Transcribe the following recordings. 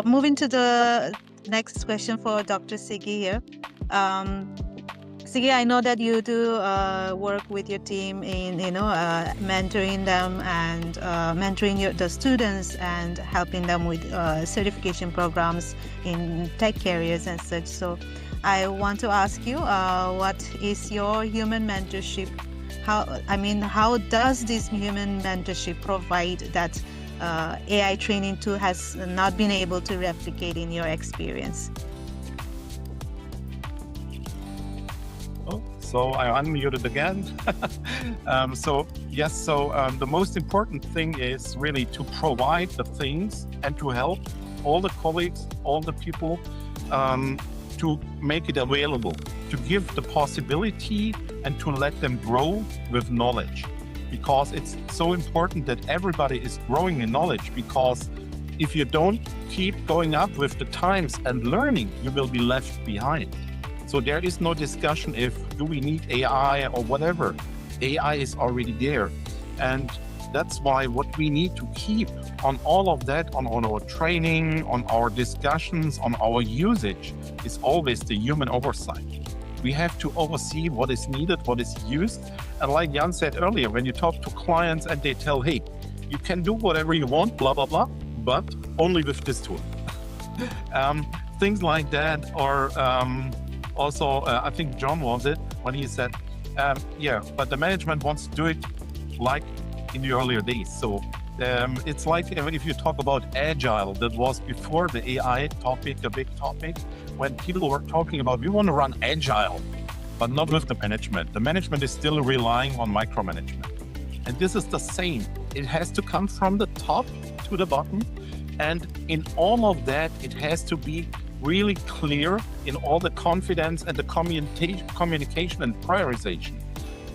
moving to the next question for Dr. Sigi here. Sigi, I know that you do work with your team in mentoring them and mentoring the students and helping them with certification programs in tech careers and such. So I want to ask you, what is your human mentorship? How does this human mentorship provide that AI training tool has not been able to replicate in your experience? So I unmuted again. The most important thing is really to provide the things and to help all the colleagues, all the people to make it available, to give the possibility and to let them grow with knowledge. Because it's so important that everybody is growing in knowledge, because if you don't keep going up with the times and learning, you will be left behind. So there is no discussion do we need AI or whatever. AI is already there. And that's why what we need to keep on all of that, on our training, on our discussions, on our usage, is always the human oversight. We have to oversee what is needed, what is used. And like Jan said earlier, when you talk to clients and they tell, hey, you can do whatever you want, blah, blah, blah, but only with this tool. Things like that, or also, I think John was it when he said, but the management wants to do it like in the earlier days. So it's like if you talk about agile, that was before the AI topic, a big topic, when people were talking about, we want to run agile, but not with the management. The management is still relying on micromanagement. And this is the same. It has to come from the top to the bottom. And in all of that, it has to be really clear in all the confidence and the communication and prioritization.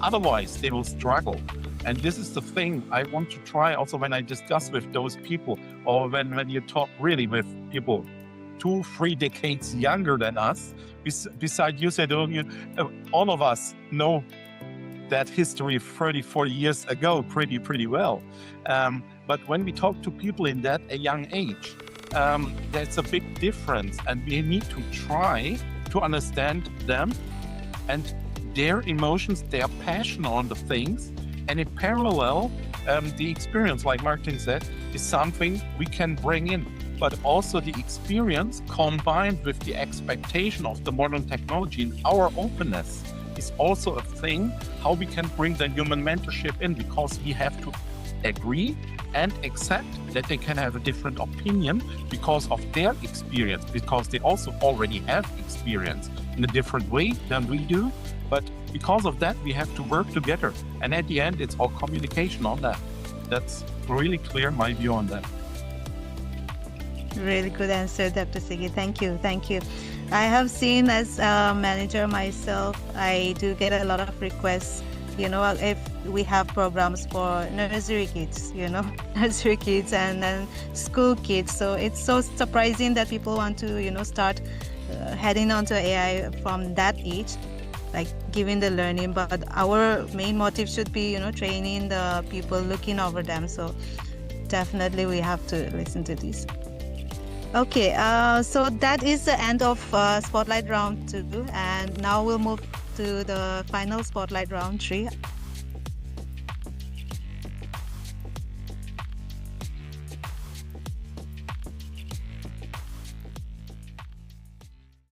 Otherwise, they will struggle. And this is the thing I want to try also when I discuss with those people, or when you talk really with people 2-3 decades younger than us. Besides, you said, all of us know that history 30-40 years ago pretty well. But when we talk to people in that a young age, there's a big difference, and we need to try to understand them and their emotions, their passion on the things. And in parallel, the experience, like Martin said, is something we can bring in. But also the experience combined with the expectation of the modern technology and our openness is also a thing how we can bring the human mentorship in, because we have to agree and accept that they can have a different opinion because of their experience, because they also already have experience in a different way than we do. But because of that, we have to work together. And at the end, it's all communication on that. That's really clear, my view on that. Really good answer, Dr. Sigi. Thank you. I have seen, as a manager myself, I do get a lot of requests, if we have programs for nursery kids, and then school kids. So it's so surprising that people want to, start heading onto AI from that age, like giving the learning. But our main motive should be, training the people, looking over them. So definitely we have to listen to this. Okay, so that is the end of Spotlight Round 2, and now we'll move to the final Spotlight Round 3.